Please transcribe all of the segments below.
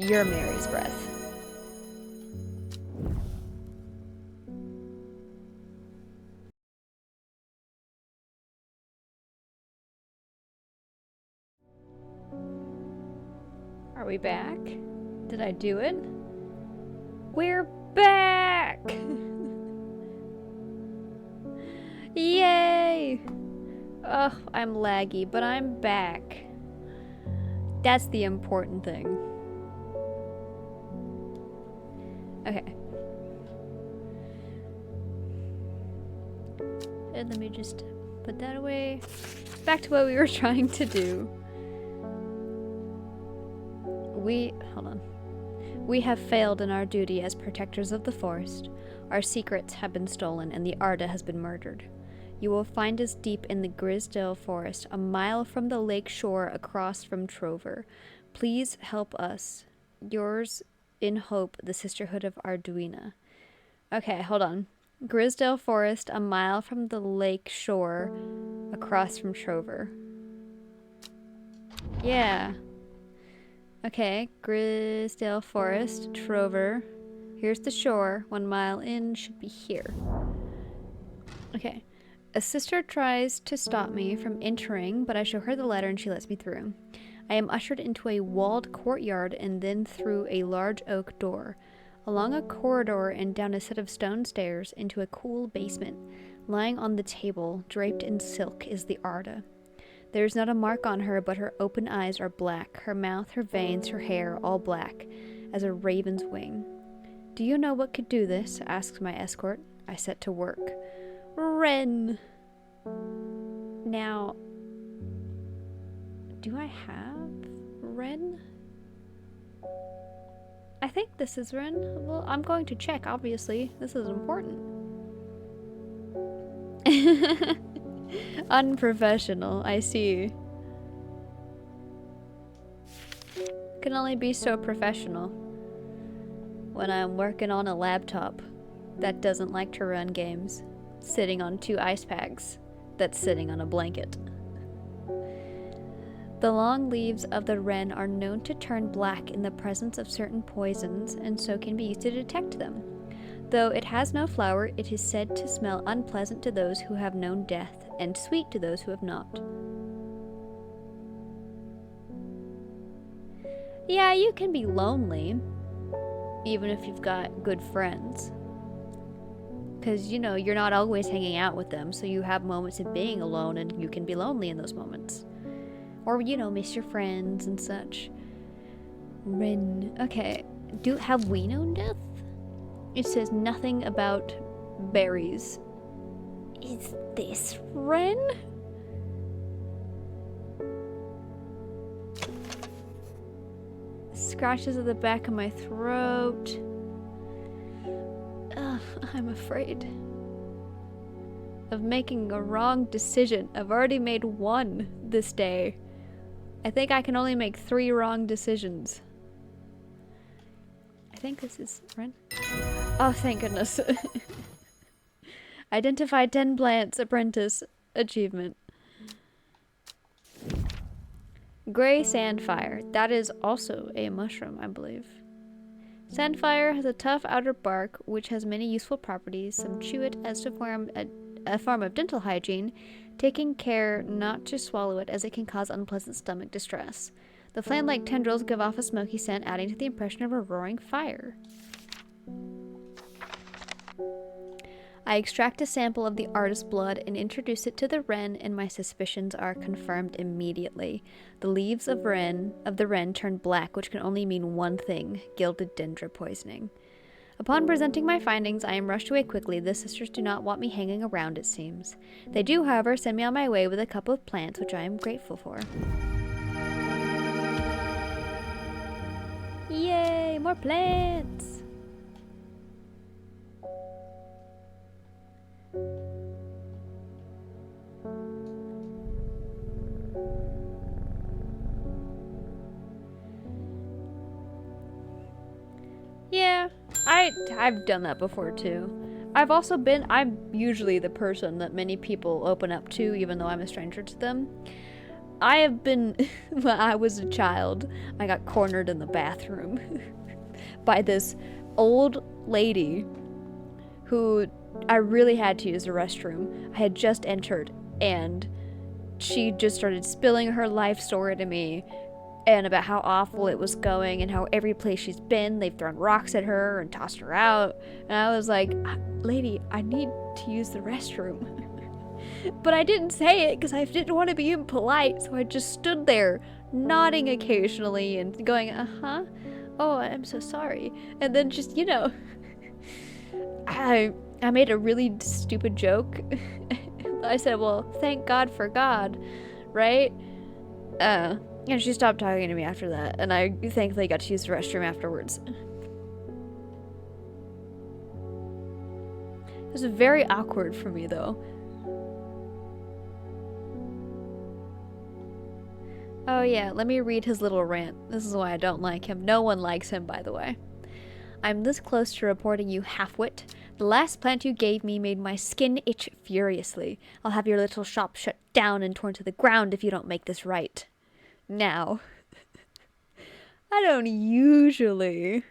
You're Mary's breath. Are we back? Did I do it? We're back! Yay! Ugh, I'm laggy, but I'm back. That's the important thing. Okay. And let me just put that away. Back to what we were trying to do. Hold on. We have failed in our duty as protectors of the forest. Our secrets have been stolen and the Arda has been murdered. You will find us deep in the Grisdale forest, a mile from the lake shore across from Trover. Please help us. Yours in hope, the Sisterhood of Arduina. Okay, hold on. Grisdale forest, a mile from the lake shore across from Trover. Yeah. Okay, Grisdale forest, Trover. Here's the shore. 1 mile in, should be here. Okay. A sister tries to stop me from entering, but I show her the letter and she lets me through. I am ushered into a walled courtyard and then through a large oak door, along a corridor and down a set of stone stairs into a cool basement. Lying on the table, draped in silk, is the Arda. There is not a mark on her, but her open eyes are black, her mouth, her veins, her hair, all black, as a raven's wing. Do you know what could do this? Asks my escort. I set to work. Ren! Now, do I have Ren? I think this is Ren. Well, I'm going to check, obviously. This is important. Unprofessional, I see. Can only be so professional when I'm working on a laptop that doesn't like to run games, sitting on 2 ice packs that's sitting on a blanket. The long leaves of the wren are known to turn black in the presence of certain poisons, and so can be used to detect them. Though it has no flower, it is said to smell unpleasant to those who have known death, and sweet to those who have not. Yeah, you can be lonely, even if you've got good friends. Because, you know, you're not always hanging out with them, so you have moments of being alone, and you can be lonely in those moments. Or, you know, miss your friends and such. Ren. Okay. Have we known death? It says nothing about berries. Is this Ren? Scratches at the back of my throat. Ugh, I'm afraid of making a wrong decision. I've already made 1 this day. I think I can only make 3 wrong decisions. I think this is Ren. Oh, thank goodness. Identify 10 plants, apprentice, achievement. Gray sandfire. That is also a mushroom, I believe. Sandfire has a tough outer bark, which has many useful properties. Some chew it as a form of dental hygiene, taking care not to swallow it as it can cause unpleasant stomach distress. The flame-like tendrils give off a smoky scent, adding to the impression of a roaring fire. I extract a sample of the artist's blood and introduce it to the wren, and my suspicions are confirmed immediately. The leaves of the wren turn black, which can only mean one thing: gilded dendra poisoning. Upon presenting my findings, I am rushed away quickly. The sisters do not want me hanging around, it seems. They do, however, send me on my way with a couple of plants, which I am grateful for. Yay, more plants! Yeah, I've done that before too. I'm usually the person that many people open up to, even though I'm a stranger to them. I have been, when I was a child, I got cornered in the bathroom by this old lady who I really had to use the restroom. I had just entered, and she just started spilling her life story to me and about how awful it was going and how every place she's been, they've thrown rocks at her and tossed her out. And I was like, lady, I need to use the restroom. But I didn't say it because I didn't want to be impolite, so I just stood there, nodding occasionally and going, uh-huh, oh, I'm so sorry. And then just, you know, I made a really stupid joke. I said, well, thank God for God, right? And she stopped talking to me after that, and I thankfully got to use the restroom afterwards. It was very awkward for me, though. Oh yeah, let me read his little rant. This is why I don't like him. No one likes him, by the way. I'm this close to reporting you half-wit. The last plant you gave me made my skin itch furiously. I'll have your little shop shut down and torn to the ground if you don't make this right. Now, I don't usually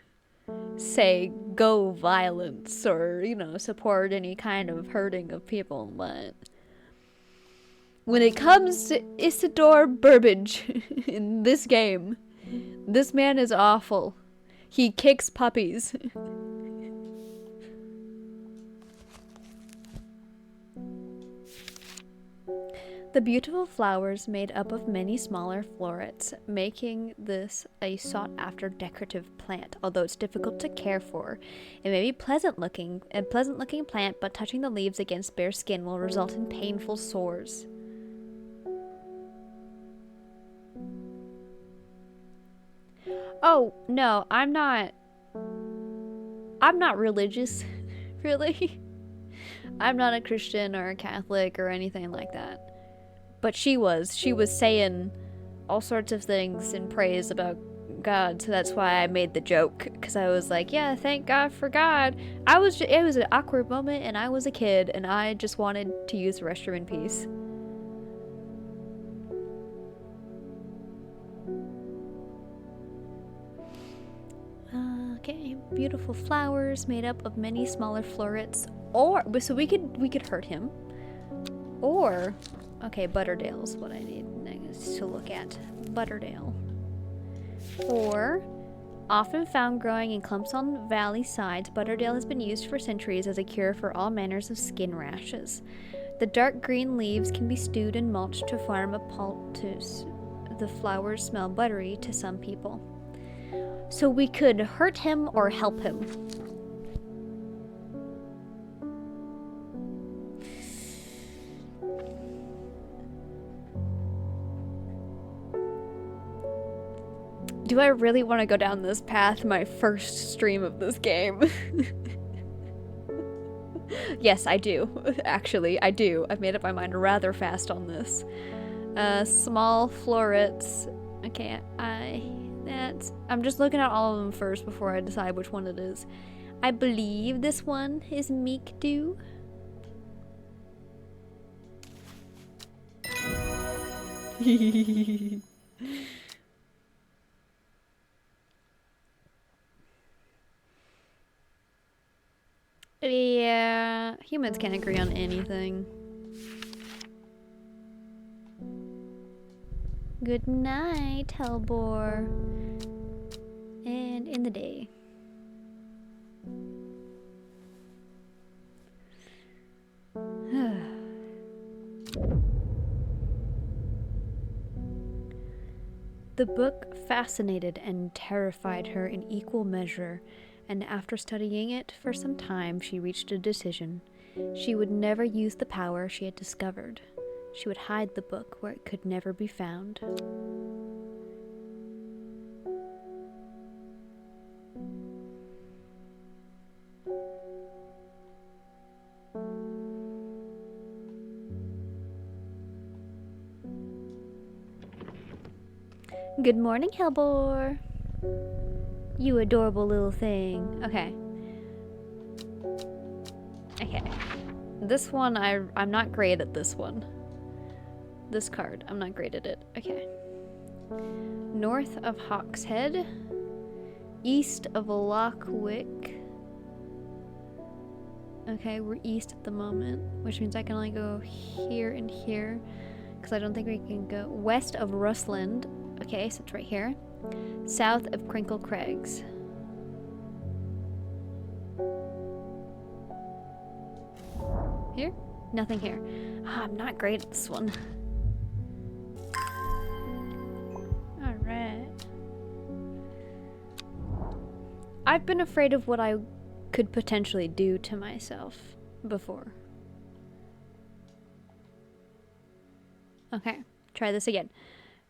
say go violence or, you know, support any kind of hurting of people, but when it comes to Isidore Burbage in this game, this man is awful. He kicks puppies. The beautiful flowers made up of many smaller florets, making this a sought-after decorative plant. Although it's difficult to care for, it may be pleasant-looking plant, but touching the leaves against bare skin will result in painful sores. Oh, no, I'm not religious, really. I'm not a Christian or a Catholic or anything like that. But she was saying all sorts of things in praise about God, so that's why I made the joke, because I was like, yeah, thank God for God. It was an awkward moment, and I was a kid, and I just wanted to use the restroom in peace. Okay, beautiful flowers made up of many smaller florets, or so we could hurt him, or okay, Butterdale's what I need next to look at. Butterdale, or often found growing in clumps on valley sides, Butterdale has been used for centuries as a cure for all manners of skin rashes. The dark green leaves can be stewed and mulched to form a poultice. The flowers smell buttery to some people. So we could hurt him or help him. Do I really want to go down this path my first stream of this game? Yes, I do. Actually, I do. I've made up my mind rather fast on this. Small florets. Okay, I'm just looking at all of them first before I decide which one it is. I believe this one is Meek Dew. Yeah, humans can't agree on anything. Good night, Hellbore. And in the day. The book fascinated and terrified her in equal measure, and after studying it for some time, she reached a decision. She would never use the power she had discovered. She would hide the book where it could never be found. Good morning, Hellbore. You adorable little thing. Okay. Okay. This one, I'm not great at this one. this card. I'm not great at it. Okay. North of Hawkshead. East of Lockwick. Okay, we're east at the moment, which means I can only go here and here, because I don't think we can go west of Rustland. Okay, so it's right here. South of Crinkle Crags. Here? Nothing here. Ah, I'm not great at this one. Alright. I've been afraid of what I could potentially do to myself before. Okay, try this again.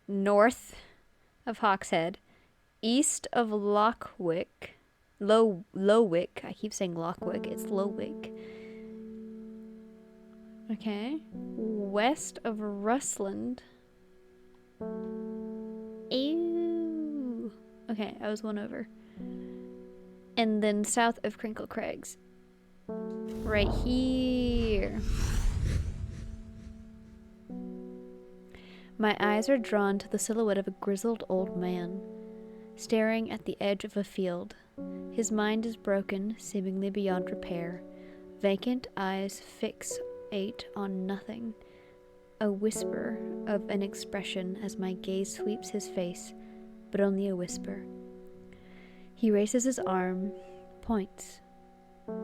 North of Hawkshead, east of Lockwick, Lowick. I keep saying Lockwick, it's Lowick. Okay, west of Rustland. Ew. Okay, I was one over. And then south of Crinkle Crags. Right here. My eyes are drawn to the silhouette of a grizzled old man, staring at the edge of a field. His mind is broken, seemingly beyond repair. Vacant eyes fixate on nothing. A whisper of an expression as my gaze sweeps his face, but only a whisper. He raises his arm, points.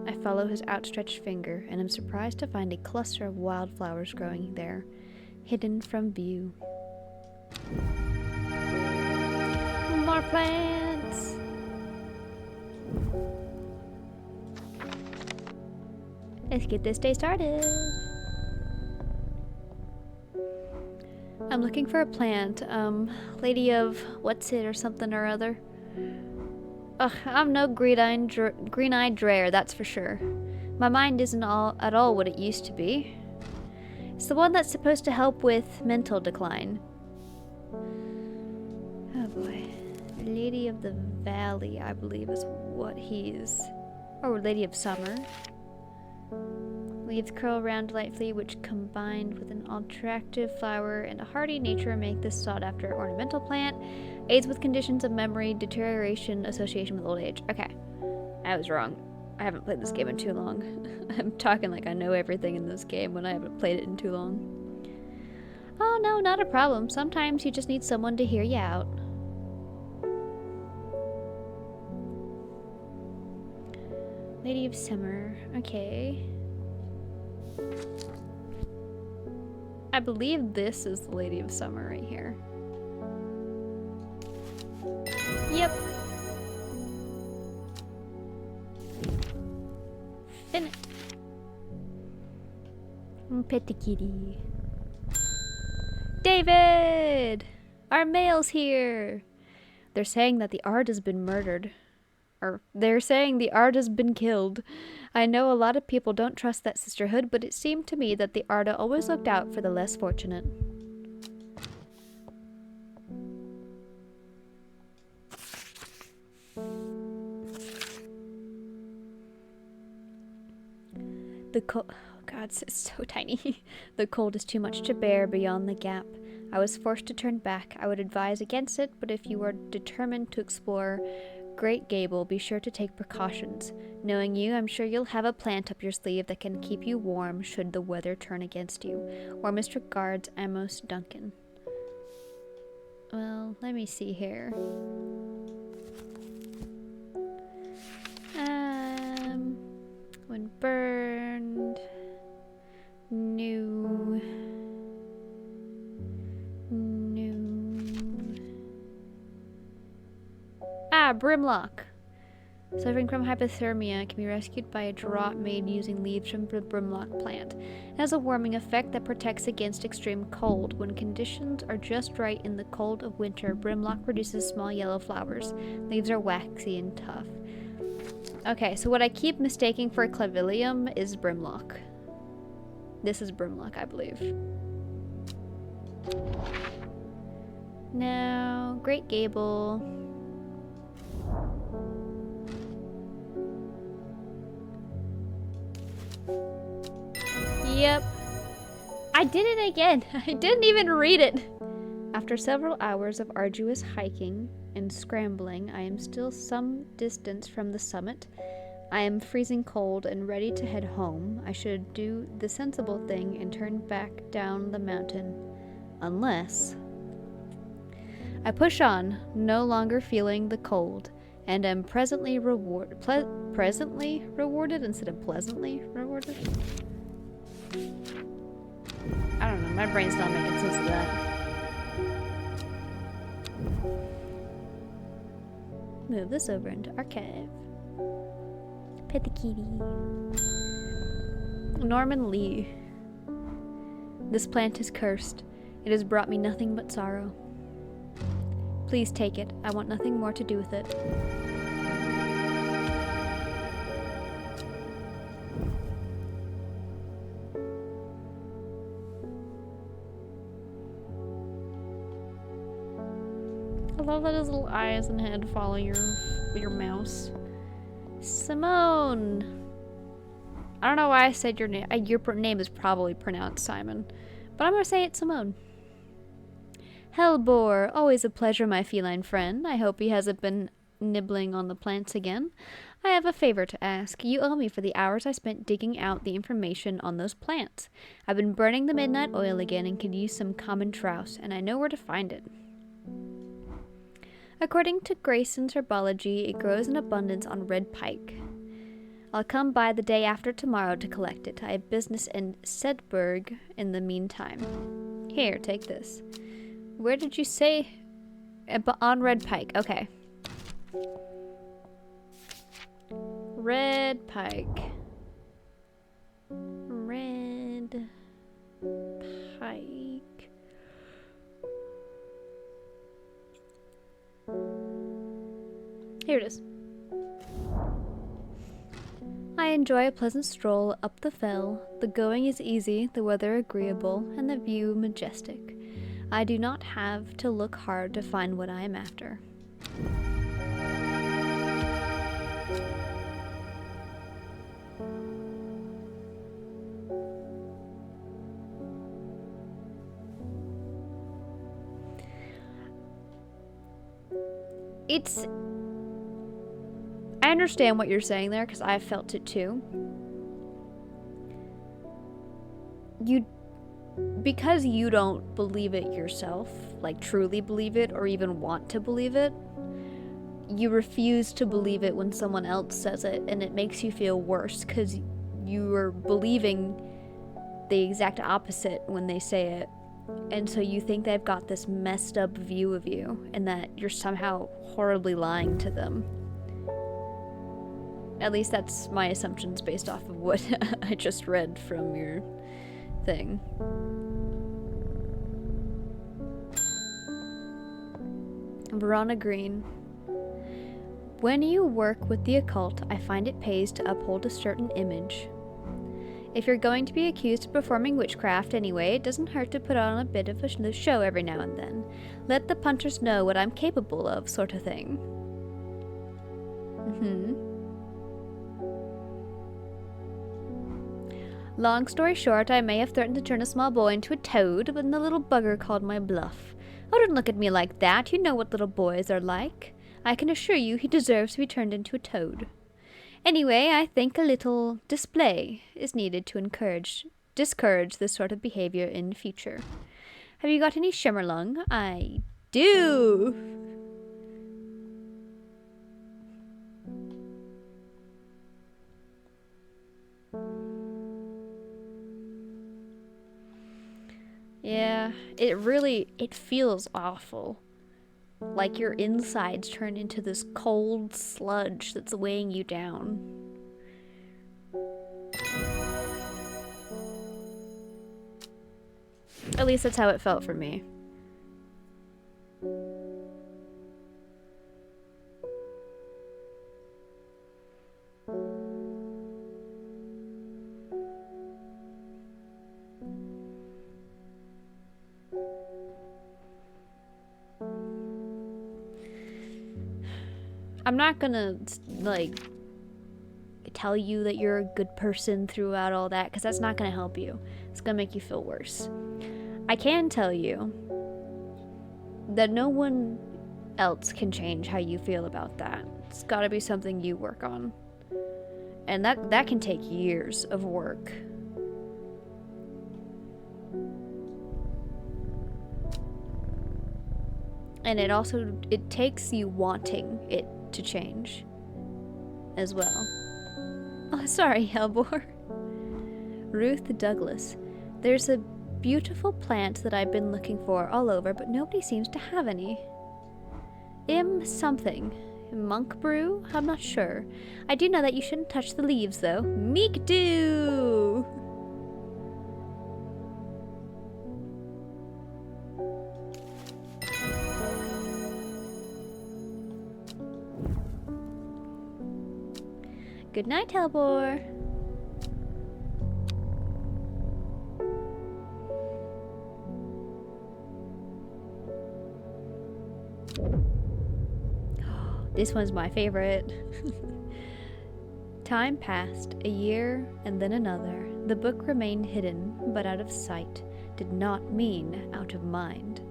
I follow his outstretched finger, and am surprised to find a cluster of wildflowers growing there, hidden from view. More plants! Let's get this day started. I'm looking for a plant, Lady of what's it or something or other. Ugh, I'm no green-eyed dreyer, that's for sure. My mind isn't at all what it used to be. It's the one that's supposed to help with mental decline. Oh boy. Lady of the Valley, I believe is what he's... Or Lady of Summer. Leaves curl around delightfully, which combined with an attractive flower and a hardy nature make this sought-after ornamental plant. Aids with conditions of memory, deterioration, association with old age. Okay, I was wrong. I haven't played this game in too long. I'm talking like I know everything in this game when I haven't played it in too long. Oh no, not a problem. Sometimes you just need someone to hear you out. Lady of Summer. Okay. I believe this is the Lady of Summer right here. Yep. Finish. Pet the kitty. David! Our mail's here! They're saying that the art has been murdered. Or, they're saying the art has been killed. I know a lot of people don't trust that sisterhood, but it seemed to me that the Arda always looked out for the less fortunate. The cold... Oh God, it's so tiny. The cold is too much to bear beyond the gap. I was forced to turn back. I would advise against it, but if you are determined to explore Great Gable, be sure to take precautions. Knowing you, I'm sure you'll have a plant up your sleeve that can keep you warm should the weather turn against you. Or Mr. Guards Amos Duncan. Well, let me see here. When burned... New... Brimlock. Suffering from hypothermia can be rescued by a draught made using leaves from the Brimlock plant. It has a warming effect that protects against extreme cold. When conditions are just right in the cold of winter, Brimlock produces small yellow flowers. Leaves are waxy and tough. Okay, so what I keep mistaking for Clavilium is Brimlock. This is Brimlock, I believe. Now, Great Gable... Yep. I did it again. I didn't even read it. After several hours of arduous hiking and scrambling, I am still some distance from the summit. I am freezing cold and ready to head home. I should do the sensible thing and turn back down the mountain. Unless... I push on, no longer feeling the cold, and am presently rewarded instead of pleasantly rewarded? I don't know, my brain's not making sense of that. Move this over into archive. Pet the kitty. Norman Lee. This plant is cursed. It has brought me nothing but sorrow. Please take it. I want nothing more to do with it. I love that his little eyes and head follow your mouse. Simone! I don't know why I said your name. Your name is probably pronounced Simon, but I'm gonna say it's Simone. Hellbore, always a pleasure, my feline friend. I hope he hasn't been nibbling on the plants again. I have a favor to ask. You owe me for the hours I spent digging out the information on those plants. I've been burning the midnight oil again and could use some common trouse, and I know where to find it. According to Grayson's herbology, it grows in abundance on red pike. I'll come by the day after tomorrow to collect it. I have business in Sedberg in the meantime. Here, take this. Where did you say? On red pike. Okay. Red pike. Red pike. Here it is. I enjoy a pleasant stroll up the fell. The going is easy, the weather agreeable, and the view majestic. I do not have to look hard to find what I am after. I understand what you're saying there, because I felt it too. Because you don't believe it yourself, like truly believe it or even want to believe it, you refuse to believe it when someone else says it, and it makes you feel worse because you are believing the exact opposite when they say it. And so you think they've got this messed up view of you and that you're somehow horribly lying to them. At least that's my assumptions based off of what I just read from your thing. Verona Green. When you work with the occult, I find it pays to uphold a certain image. If you're going to be accused of performing witchcraft anyway, it doesn't hurt to put on a bit of a show every now and then. Let the punters know what I'm capable of, sort of thing. Long story short, I may have threatened to turn a small boy into a toad, but the little bugger called my bluff. Oh, don't look at me like that. You know what little boys are like. I can assure you he deserves to be turned into a toad. Anyway, I think a little display is needed to discourage this sort of behavior in future. Have you got any shimmerlung? I do! Yeah, it feels awful. Like your insides turn into this cold sludge that's weighing you down. At least that's how it felt for me. I'm not gonna, like, tell you that you're a good person throughout all that, because that's not going to help you. It's going to make you feel worse. I can tell you that no one else can change how you feel about that. It's got to be something you work on. And that can take years of work. And it takes you wanting it to change as well. Oh, sorry, Hellbore. Ruth Douglas. There's a beautiful plant that I've been looking for all over, but nobody seems to have any. Something. Monk brew? I'm not sure. I do know that you shouldn't touch the leaves, though. Meek do! Good night, Hellbore. This one's my favorite. Time passed, a year and then another. The book remained hidden, but out of sight did not mean out of mind.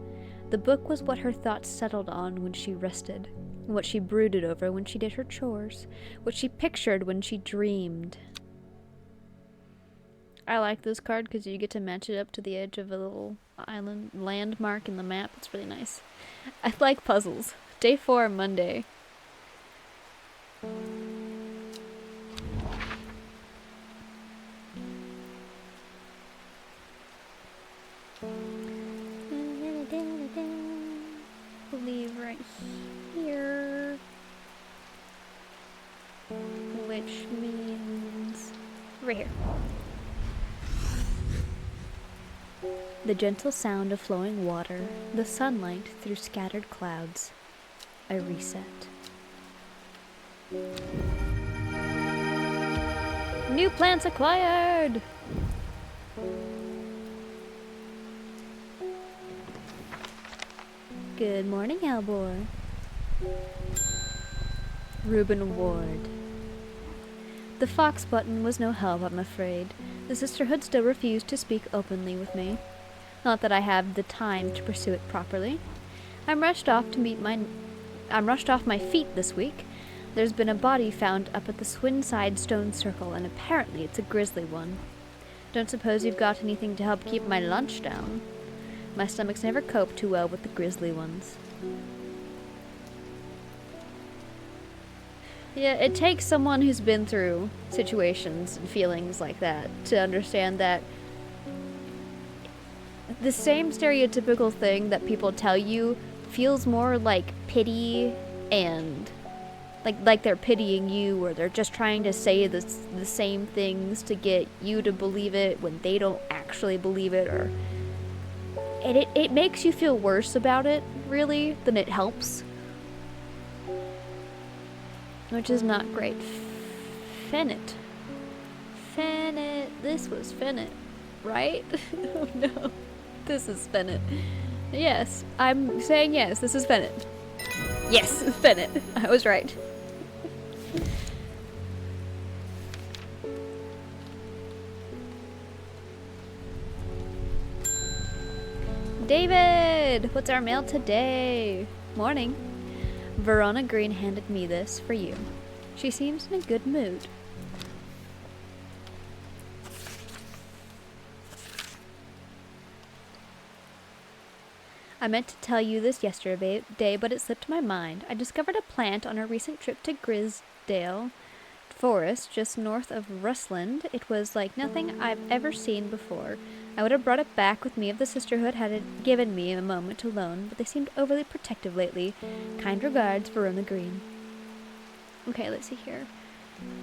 The book was what her thoughts settled on when she rested, what she brooded over when she did her chores, what she pictured when she dreamed. I like this card because you get to match it up to the edge of a little island landmark in the map. It's really nice. I like puzzles. Day 4, Monday. Leave right here, which means right here. The gentle sound of flowing water, the sunlight through scattered clouds. I reset. New plants acquired! Good morning, Hellbore. Reuben Ward. The fox button was no help, I'm afraid. The sisterhood still refused to speak openly with me. Not that I have the time to pursue it properly. I'm rushed off my feet this week. There's been a body found up at the Swinside Stone Circle, and apparently it's a grisly one. Don't suppose you've got anything to help keep my lunch down? My stomach's never coped too well with the grisly ones. Yeah, it takes someone who's been through situations and feelings like that to understand that the same stereotypical thing that people tell you feels more like pity and like they're pitying you, or they're just trying to say the same things to get you to believe it when they don't actually believe it, or it makes you feel worse about it, really, than it helps. Which is not great. Fennett. This was Fennett, right? Oh no. This is Fennett. Yes, I'm saying yes, this is Fennett. Yes, Fennett. I was right. David! What's our mail today? Morning. Verona Green handed me this for you. She seems in a good mood. I meant to tell you this yesterday, but it slipped my mind. I discovered a plant on a recent trip to Grisdale Forest, just north of Rusland. It was like nothing I've ever seen before. I would have brought it back with me if the sisterhood had given me a moment alone, but they seemed overly protective lately. Kind regards, Verona Green. Okay, let's see here.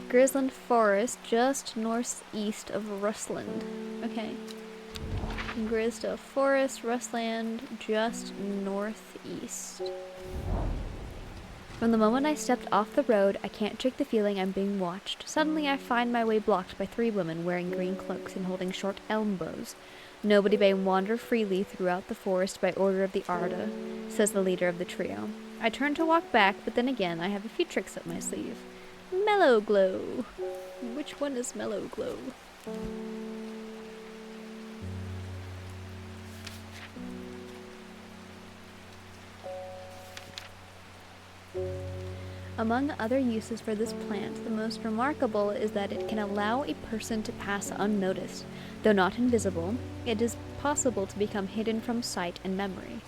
Grisland Forest, just northeast of Rusland. Okay. Grisdale Forest, Rustland, just northeast. From the moment I stepped off the road, I can't shake the feeling I'm being watched. Suddenly I find my way blocked by 3 women wearing green cloaks and holding short elm bows. Nobody may wander freely throughout the forest by order of the Arda, says the leader of the trio. I turn to walk back, but then again I have a few tricks up my sleeve. Mellow Glow. Which one is Mellow Glow? Among other uses for this plant, the most remarkable is that it can allow a person to pass unnoticed. Though not invisible, it is possible to become hidden from sight and memory.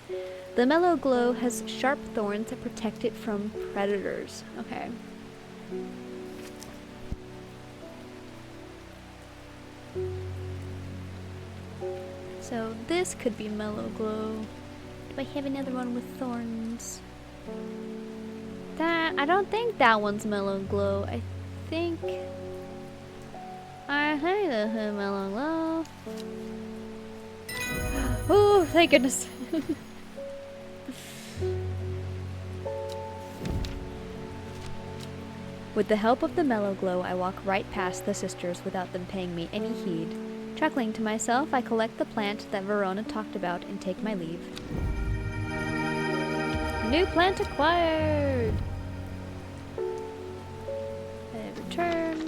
The Mellow Glow has sharp thorns that protect it from predators. Okay. So this could be Mellow Glow. Do I have another one with thorns? I don't think that one's Mellow Glow. I think this is Mellow Glow. Oh, thank goodness. With the help of the Mellow Glow, I walk right past the sisters without them paying me any heed. Chuckling to myself, I collect the plant that Verona talked about and take my leave. New plant acquired! Return.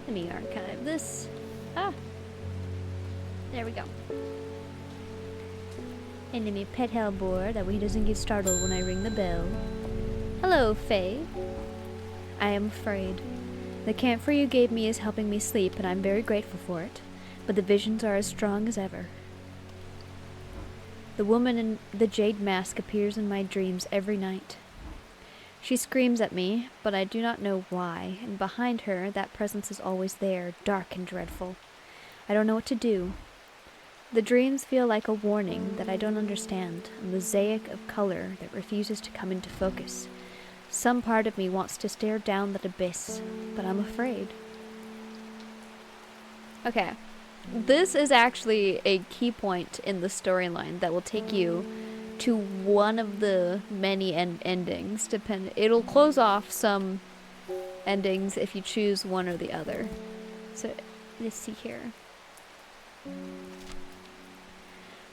Let me archive this. Ah! There we go. And let me pet Hellbore, that way he doesn't get startled when I ring the bell. Hello, Faye. I am afraid. The camphor you gave me is helping me sleep, and I'm very grateful for it. But the visions are as strong as ever. The woman in the jade mask appears in my dreams every night. She screams at me, but I do not know why, and behind her, that presence is always there, dark and dreadful. I don't know what to do. The dreams feel like a warning that I don't understand, a mosaic of color that refuses to come into focus. Some part of me wants to stare down that abyss, but I'm afraid. Okay. This is actually a key point in the storyline that will take you to one of the many endings. It'll close off some endings if you choose one or the other. So, let's see here.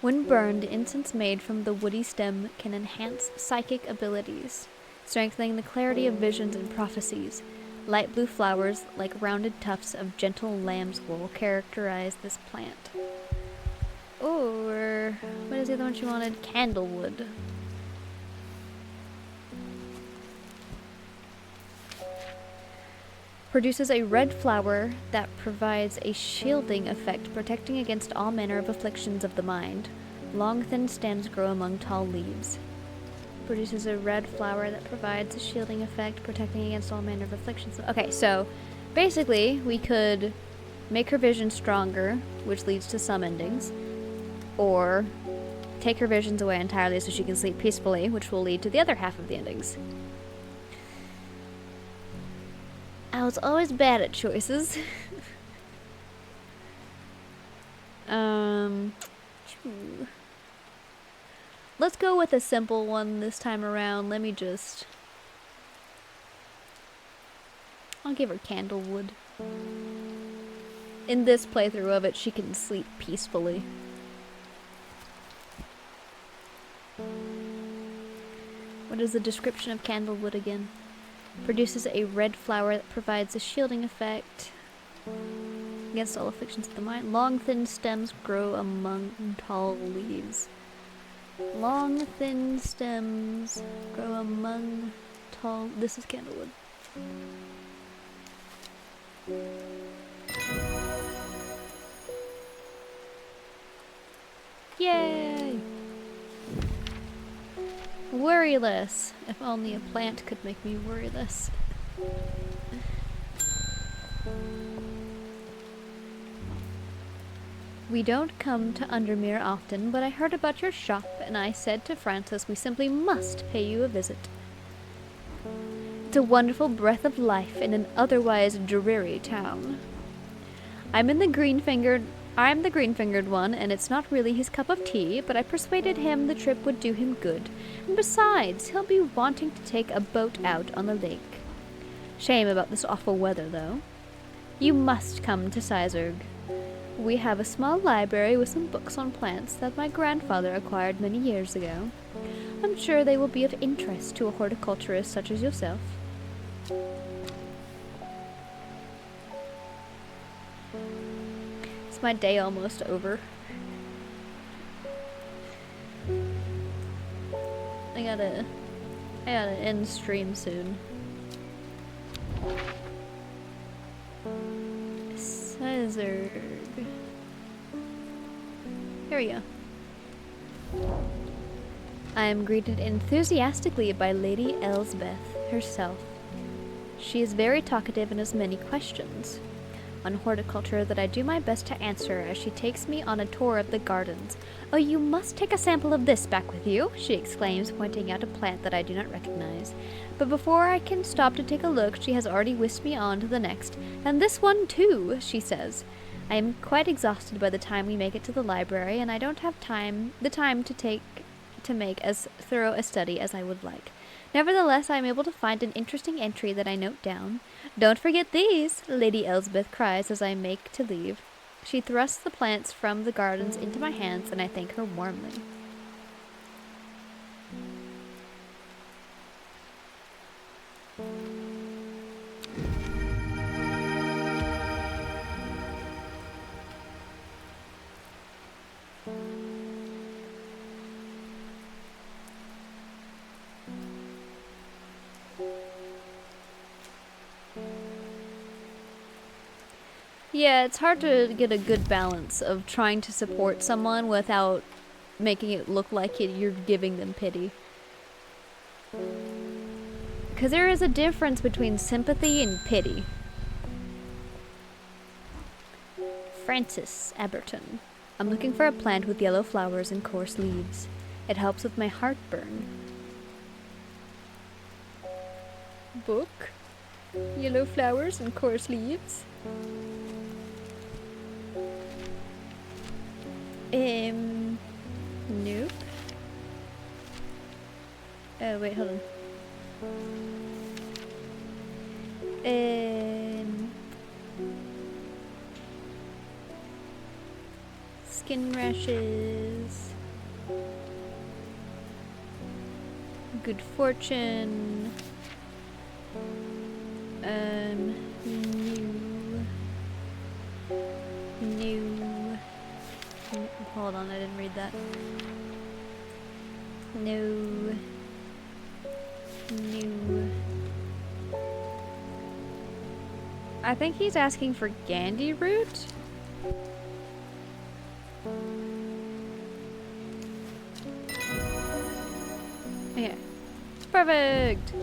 When burned, incense made from the woody stem can enhance psychic abilities, strengthening the clarity of visions and prophecies. Light blue flowers, like rounded tufts of gentle lamb's wool, characterize this plant. Or, what is the other one she wanted? Candlewood. Produces a red flower that provides a shielding effect, protecting against all manner of afflictions of the mind. Long, thin stems grow among tall leaves. Produces a red flower that provides a shielding effect, protecting against all manner of afflictions. Okay, so basically we could make her vision stronger, which leads to some endings, or take her visions away entirely so she can sleep peacefully, which will lead to the other half of the endings. I was always bad at choices. Let's go with a simple one this time around. I'll give her Candlewood. In this playthrough of it, she can sleep peacefully. What is the description of Candlewood again? Produces a red flower that provides a shielding effect against all afflictions of the mind. Long, thin stems grow among tall leaves. Long, thin stems grow among tall... This is Candlewood. Yay! Worryless. If only a plant could make me worryless. We don't come to Undermere often, but I heard about your shop, and I said to Francis we simply must pay you a visit. It's a wonderful breath of life in an otherwise dreary town. I'm the green-fingered one, and it's not really his cup of tea, but I persuaded him the trip would do him good. And besides, he'll be wanting to take a boat out on the lake. Shame about this awful weather, though. You must come to Iceberg. We have a small library with some books on plants that my grandfather acquired many years ago. I'm sure they will be of interest to a horticulturist such as yourself. Is my day almost over? I gotta end stream soon. Iceberg. Here we go. I am greeted enthusiastically by Lady Elsbeth herself. She is very talkative and has many questions on horticulture that I do my best to answer as she takes me on a tour of the gardens. "Oh, you must take a sample of this back with you," she exclaims, pointing out a plant that I do not recognize. But before I can stop to take a look, she has already whisked me on to the next. "And this one too," she says. I am quite exhausted by the time we make it to the library, and I don't have the time to make as thorough a study as I would like. Nevertheless, I am able to find an interesting entry that I note down. "Don't forget these," Lady Elsbeth cries as I make to leave. She thrusts the plants from the gardens into my hands, and I thank her warmly. Yeah, it's hard to get a good balance of trying to support someone without making it look like you're giving them pity. Because there is a difference between sympathy and pity. Francis Aberton. I'm looking for a plant with yellow flowers and coarse leaves. It helps with my heartburn. Book? Yellow flowers and coarse leaves? Nope. Oh, wait, hold on. Skin rashes. Good fortune. New. Hold on, I didn't read that. New. I think he's asking for Gandhi root. Okay. Perfect.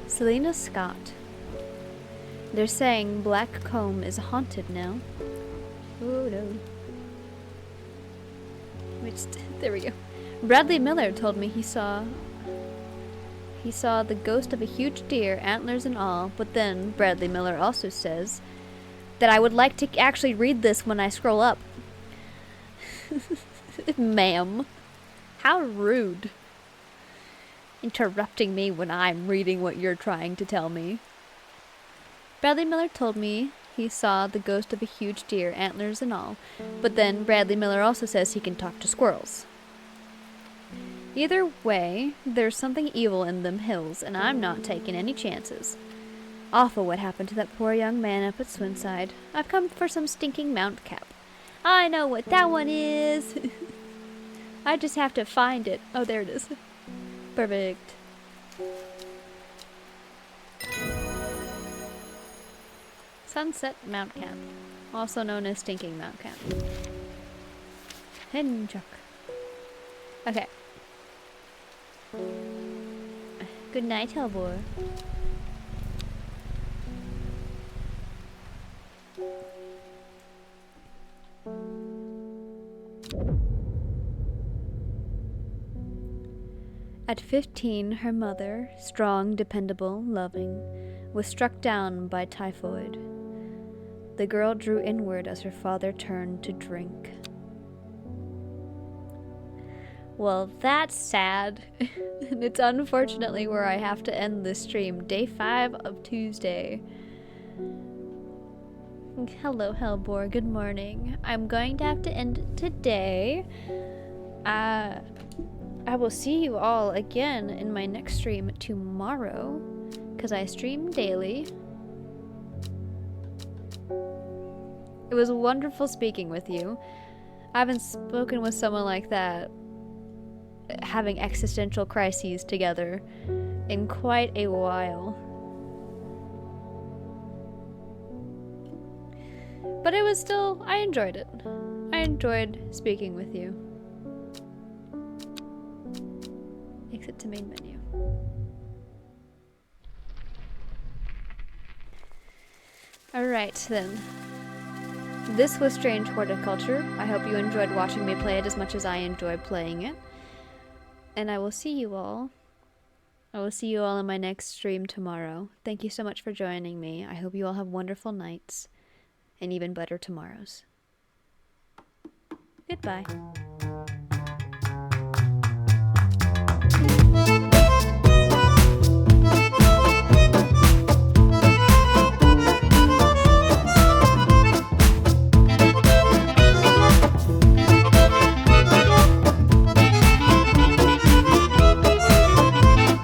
Selena Scott. They're saying Black Comb is haunted now. Oh no. There we go. Bradley Miller told me he saw the ghost of a huge deer, antlers and all, but then Bradley Miller also says that I would like to actually read this when I scroll up. Ma'am. How rude. Interrupting me when I'm reading what you're trying to tell me. Bradley Miller told me he saw the ghost of a huge deer, antlers and all, but then Bradley Miller also says he can talk to squirrels. Either way, there's something evil in them hills, and I'm not taking any chances. Awful what happened to that poor young man up at Swinside. I've come for some stinking Mount Cap. I know what that one is. I just have to find it. Oh, there it is. Perfect. Sunset Mount Cap, also known as Stinking Mount Cap. Hinjuk. Okay. Good night, Hellboy. At 15, her mother, strong, dependable, loving, was struck down by typhoid. The girl drew inward as her father turned to drink. Well, that's sad. And it's unfortunately where I have to end this stream. Day 5 of Tuesday. Hello, Hellbor. Good morning. I'm going to have to end it today. I will see you all again in my next stream tomorrow. because I stream daily. It was wonderful speaking with you. I haven't spoken with someone like that, having existential crises together, in quite a while. But it was still, I enjoyed it. I enjoyed speaking with you. Exit to main menu. Alright then. This was Strange Horticulture. I hope you enjoyed watching me play it as much as I enjoyed playing it. And I will see you all. I will see you all in my next stream tomorrow. Thank you so much for joining me. I hope you all have wonderful nights and even better tomorrows. Goodbye.